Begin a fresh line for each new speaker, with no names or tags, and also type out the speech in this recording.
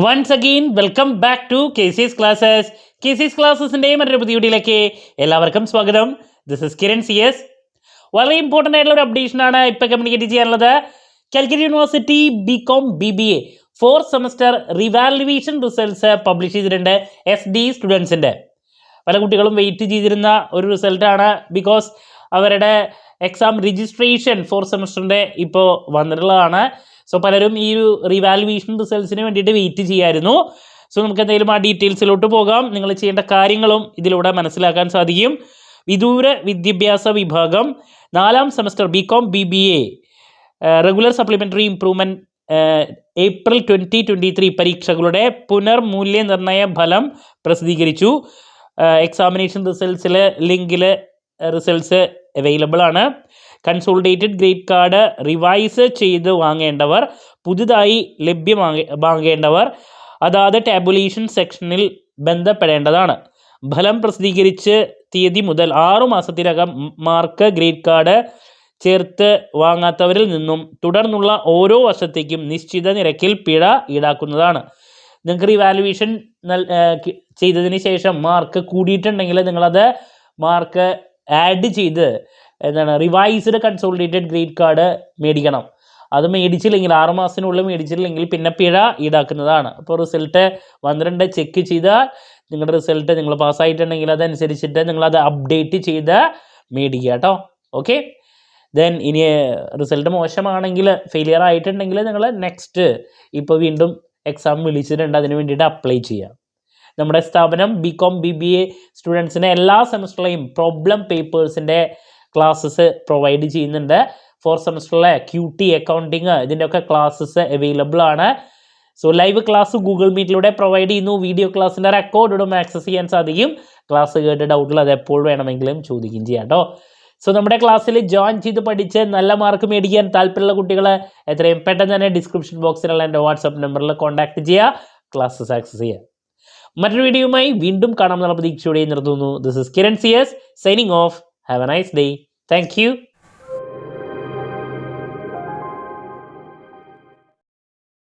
Once again welcome back to KC's classes. KC's ക്ലാസ്സസിൻ്റെ മറ്റൊരു പുതിയ വീഡിയോയിലേക്ക് എല്ലാവർക്കും സ്വാഗതം. This is Kiran CS. വളരെ ഇമ്പോർട്ടൻ്റ് ആയിട്ടുള്ള ഒരു അപ്ഡേഷനാണ് ഇപ്പോൾ കമ്മ്യൂണിക്കേറ്റ് ചെയ്യാനുള്ളത്. Calicut university BCom BBA 4th semester revaluation results publish ചെയ്തിട്ടുണ്ട് SD സ്റ്റുഡൻസിൻ്റെ. പല കുട്ടികളും വെയിറ്റ് ചെയ്തിരുന്ന ഒരു റിസൾട്ടാണ്. ബിക്കോസ് അവരുടെ എക്സാം രജിസ്ട്രേഷൻ 4th സെമസ്റ്ററിൻ്റെ ഇപ്പോൾ വന്നിട്ടുള്ളതാണ്. സോ പലരും ഈ ഒരു റിവാലുവേഷൻ റിസൾട്ട്സിന് വേണ്ടിയിട്ട് വെയിറ്റ് ചെയ്യായിരുന്നു. സോ നമുക്ക് എന്തെങ്കിലും ആ ഡീറ്റെയിൽസിലോട്ട് പോകാം. നിങ്ങൾ ചെയ്യേണ്ട കാര്യങ്ങളും ഇതിലൂടെ മനസ്സിലാക്കാൻ സാധിക്കും. വിദൂര വിദ്യാഭ്യാസ വിഭാഗം 4ാം semester BCom BBA regular supplementary improvement April 2023 പരീക്ഷകളുടെ പുനർമൂല്യനിർണ്ണയ ഫലം പ്രസിദ്ധീകരിച്ചു. എക്സാമിനേഷൻ റിസൾട്ട്സിൽ ലിങ്കിൽ റിസൾട്ട്സ് അവൈലബിൾ ആണ്. കൺസോളിഡേറ്റഡ് ഗ്രേഡ് കാർഡ് റിവൈസ് ചെയ്ത് വാങ്ങേണ്ടവർ, പുതുതായി വാങ്ങേണ്ടവർ അതാത് ടാബുലേഷൻ സെക്ഷനിൽ ബന്ധപ്പെടേണ്ടതാണ്. ഫലം പ്രസിദ്ധീകരിച്ച് തീയതി മുതൽ 6 മാസത്തിനകം മാർക്ക് ഗ്രേഡ് കാർഡ് ചേർത്ത് വാങ്ങാത്തവരിൽ നിന്നും തുടർന്നുള്ള ഓരോ വർഷത്തേക്കും നിശ്ചിത നിരക്കിൽ പിഴ ഈടാക്കുന്നതാണ്. നിങ്ങൾക്ക് റിവാലുവേഷൻ ചെയ്തതിന് ശേഷം മാർക്ക് കൂടിയിട്ടുണ്ടെങ്കിൽ നിങ്ങളത് മാർക്ക് ആഡ് ചെയ്ത് റിവൈസ്ഡ് കൺസോളിഡേറ്റഡ് ഗ്രേഡ് കാർഡ് മേടിക്കണം. അത് മേടിച്ചില്ലെങ്കിൽ 6 മാസത്തിനുള്ളിൽ മേടിച്ചില്ലെങ്കിൽ പിന്നെ പിഴ ഈടാക്കുന്നതാണ്. അപ്പോൾ റിസൾട്ട് 12 ചെക്ക് ചെയ്താൽ നിങ്ങളുടെ റിസൾട്ട് നിങ്ങൾ പാസ്സായിട്ടുണ്ടെങ്കിൽ അതനുസരിച്ചിട്ട് നിങ്ങളത് അപ്ഡേറ്റ് ചെയ്ത് മേടിക്കുക കേട്ടോ. ഓക്കെ. ദെൻ ഇനി റിസൾട്ട് മോശമാണെങ്കിൽ, ഫെയിലിയർ ആയിട്ടുണ്ടെങ്കിൽ നിങ്ങൾ നെക്സ്റ്റ് ഇപ്പോൾ വീണ്ടും എക്സാം വിളിച്ചിട്ടുണ്ട്, അതിന് വേണ്ടിയിട്ട് അപ്ലൈ ചെയ്യുക. നമ്മുടെ സ്ഥാപനം BCom BBA സ്റ്റുഡൻസിന് എല്ലാ സെമസ്റ്ററിലെയും പ്രോബ്ലം പേപ്പേഴ്സിൻ്റെ ക്ലാസ്സസ് പ്രൊവൈഡ് ചെയ്യുന്നുണ്ട്. 4th സെമസ്റ്ററിലെ QT അക്കൗണ്ടിങ് ഇതിൻ്റെയൊക്കെ ക്ലാസ്സസ് അവൈലബിൾ ആണ്. സോ ലൈവ് ക്ലാസ് ഗൂഗിൾ മീറ്റിലൂടെ പ്രൊവൈഡ് ചെയ്യുന്നു. വീഡിയോ ക്ലാസ്സിൻ്റെ റെക്കോർഡും ആക്സസ് ചെയ്യാൻ സാധിക്കും. ക്ലാസ് കേട്ട് ഡൗട്ടിൽ അത് എപ്പോൾ വേണമെങ്കിലും ചോദിക്കുകയും ചെയ്യാം കേട്ടോ. സോ നമ്മുടെ ക്ലാസ്സിൽ ജോയിൻ ചെയ്ത് പഠിച്ച് നല്ല മാർക്ക് മേടിക്കാൻ താല്പര്യമുള്ള കുട്ടികൾ എത്രയും പെട്ടെന്ന് തന്നെ ഡിസ്ക്രിപ്ഷൻ ബോക്സിലുള്ള എൻ്റെ വാട്സപ്പ് നമ്പറിൽ കോൺടാക്ട് ചെയ്യുക, ക്ലാസ്സസ് ആക്സസ് ചെയ്യുക. മറ്റൊരു വീഡിയോയുമായി വീണ്ടും കാണാമെന്നുള്ള പ്രതീക്ഷയോടെ നിർത്തുന്നു. This is Kiran CS signing off. Have a nice day. Thank you.